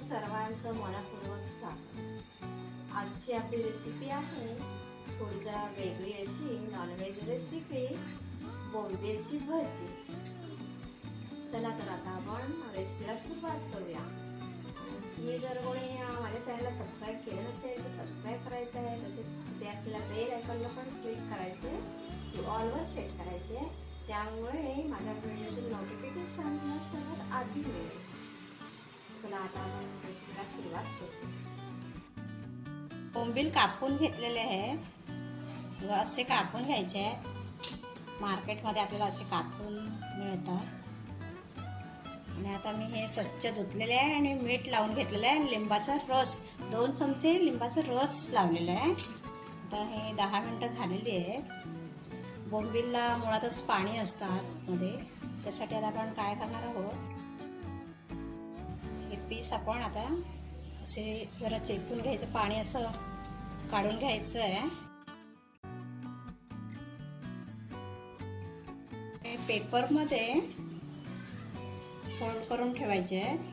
सर्वांचं मनपूर्वक स्वागत। आजची आपली रेसिपी आहे थोडी जरा वेगळी अशी नॉनव्हेज रेसिपी, बोंबीलची भजी। चला तर आता आपण रेसिपीला सुरुवात करूया। तुम्ही जर कोणी माझ्या चॅनलला सबस्क्राईब केलं नसेल तर सबस्क्राईब करायचं आहे, तसेच तिथे असलेल्या बेल आयकॉनला पण क्लिक करायचे, ती ऑलवर सेट करायचे, त्यामुळे माझ्या व्हिडिओचे नोटिफिकेशन सर्वात आधी मिळेल। चला आता आपण रेसिपीला सुरुवात करू। बोंबील कापून घेतलेले आहेत, असे कापून घ्यायचे आहेत। मार्केटमध्ये आपल्याला असे कापून मिळतात। आणि आता मी हे स्वच्छ धुतलेले आहे आणि मीठ लावून घेतलेलं आहे। लिंबाचा रस 2 चमचे लिंबाचा रस लावलेला आहे। आता हे 10 मिनिटं झालेली आहेत। बोंबीलला मुळातच पाणी असतात मध्ये, त्यासाठी आता आपण काय करणार आहोत, हे पीस आपण आता असे जरा चेपून घ्यायचं, पाणी असं काढून घ्यायचं आहे। हे पेपरमध्ये फोल्ड करून ठेवायचे आहे।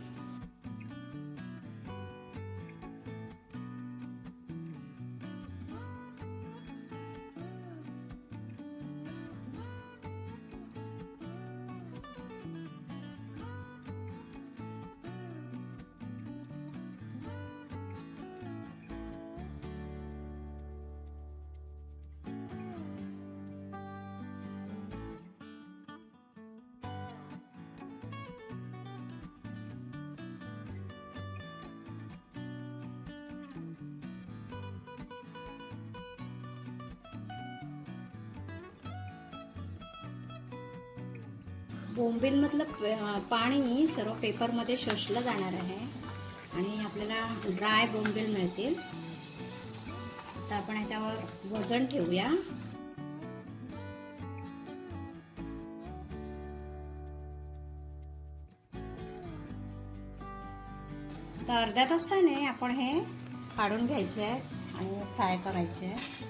बोंबीलमधलं पाणी सर्व पेपरमध्ये शोषलं जाणार आहे आणि आपल्याला ड्राय बोंबील मिळतील। आता आपण ह्याच्यावर वजन ठेवूया। आता अर्ध्या तासाने आपण हे काढून घ्यायचे आहे आणि फ्राय करायचे आहे।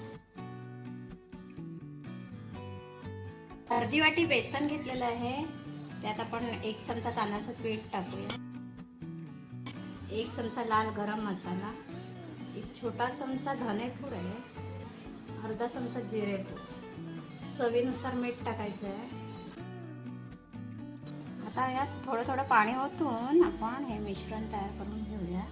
अर्धी वाटी बेसन घेतलेलं आहे, त्यात आपण 1 चमचा तांदळाचं पीठ टाकूया, 1 चमचा लाल गरम मसाला, 1 छोटा चमचा धनेपूड आहे, अर्धा चमचा जिरेपूड, चवीनुसार मीठ टाकायचं आहे। आता यात थोडं थोडं पाणी ओतून आपण हे मिश्रण तयार करून घेऊया।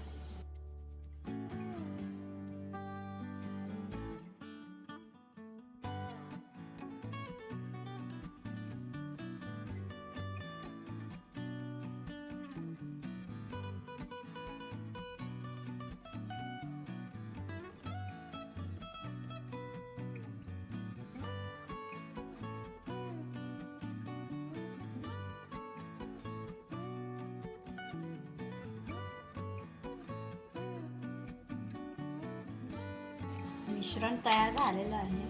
मिश्रण तयार झालेलं आहे।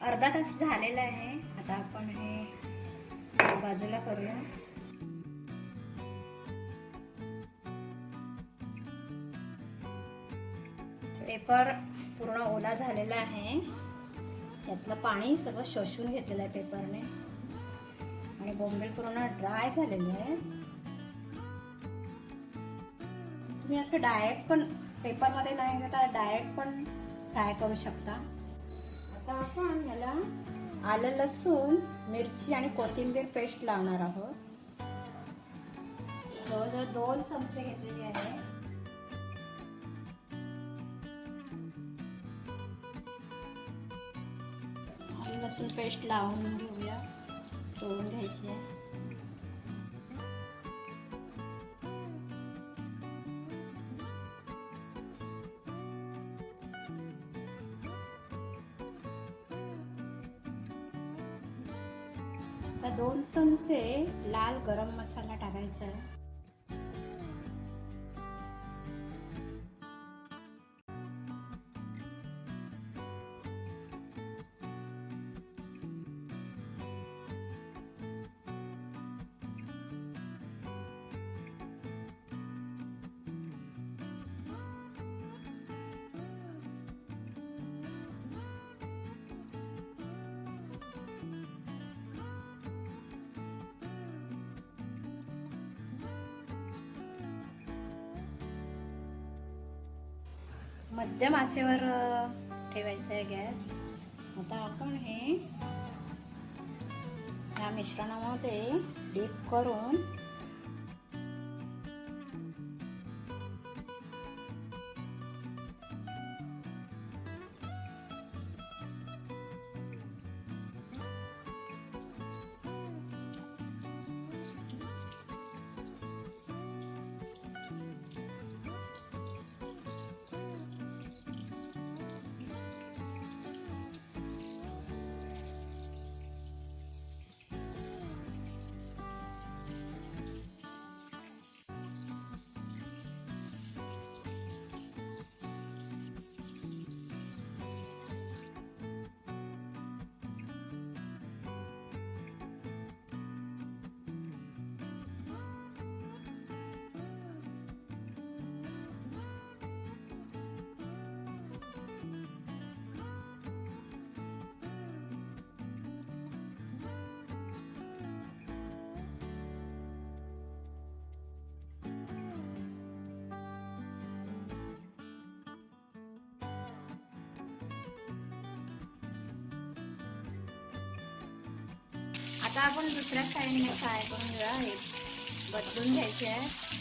अर्धा तास झालेला आहे। आता आपण हे बाजूला करूया। पेपर पूर्ण ओला झालेला आहे, यातलं पाणी सर्व शोषून घेतलेलं आहे पेपरने आणि बोंबील पूर्ण ड्राय झालेले आहे। तुम्ही असं डायरेक्ट पण पेपरमध्ये नाही घेता, डायरेक्ट पण फ्राय करू शकता। आता आपण याला आलं, लसूण, मिरची आणि कोथिंबीर पेस्ट लावणार आहोत। जवळजवळ 2 चमचे घेतलेले आहे। आलं लसूण पेस्ट लावून घेऊया, चोळून घ्यायची आहे। आता 2 चमचे लाल गरम मसाला टाकायचा आहे। मध्यम आचेवर ठेवायचं आहे गॅस. आता आपण या मिश्रणामध्ये डीप करून आता आपण दुसऱ्या साईडने फ्राय करून घेऊया. हे बदलून घ्यायचे आहे.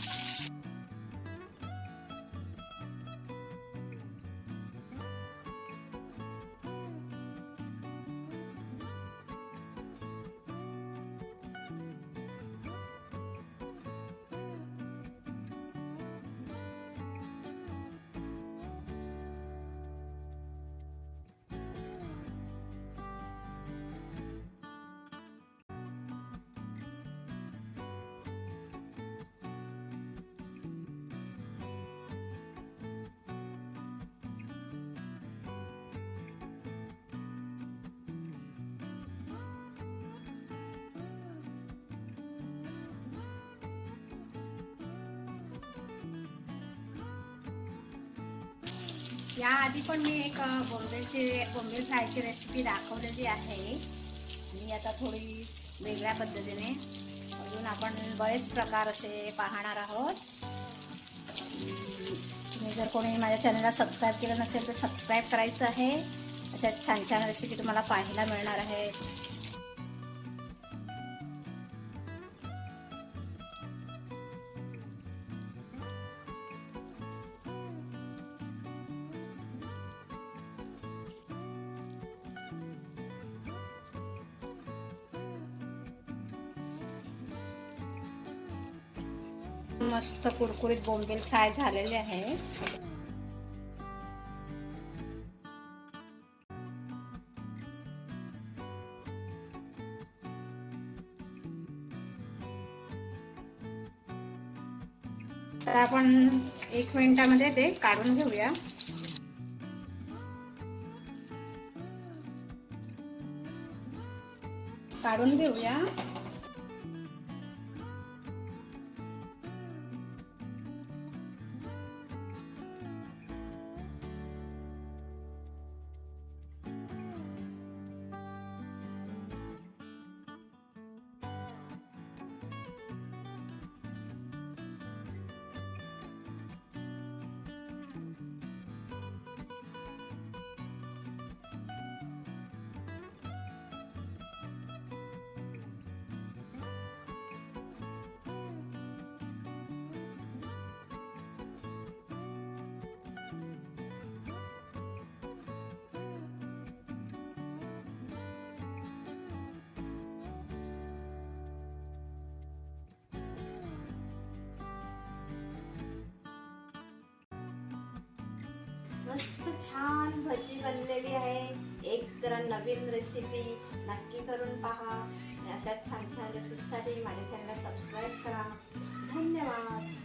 याआधी पण मी एक बोंबील फ्रायची रेसिपी दाखवलेली आहे. आणि आता थोडी वेगळ्या पद्धतीने अजून आपण बरेच प्रकार असे पाहणार आहोत. तुम्ही जर कोणी माझ्या चॅनलला सबस्क्राईब केलं नसेल तर सबस्क्राईब करायचं आहे. अशा छान छान रेसिपी तुम्हाला पाहायला मिळणार आहे. मस्त कुरकुरीत बोंबील फ्राय झालेले आहे. तर आपण 1 मिनिटामध्ये ते काढून घेऊया. काढून घेऊया. मस्त छान भजी बनलेली आहे. एक जरा नवीन रेसिपी नक्की करून पहा. अशा छान छान रेसिपीसाठी माझ्या चॅनलला सबस्क्राईब करा. धन्यवाद.